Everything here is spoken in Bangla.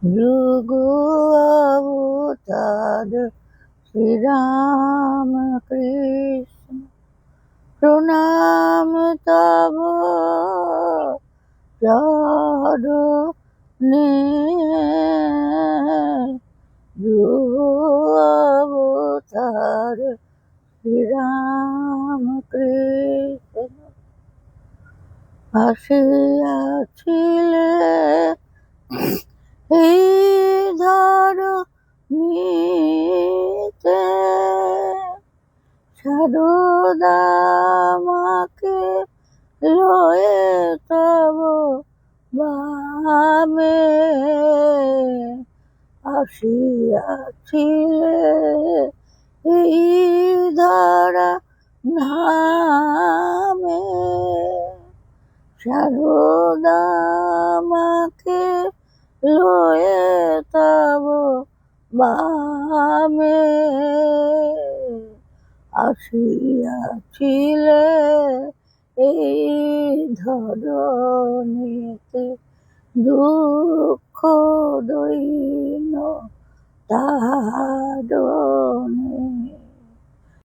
যুগ অবতার শ্রীরাম কৃষ্ণ, প্রণাম তব চরণে। যুগ অবতার শ্রীরাম কৃষ্ণ, আসিয়াছিলে এই ধরণীতে, সারদা মাকে লয়ে তব বামে। আসিয়াছিলে এই ধরা ধামে, সারদা মাকে লয়ে তব বামে। আসিয়াছিলে এই ধরণীতে, দুঃখ দৈন্য তারণে।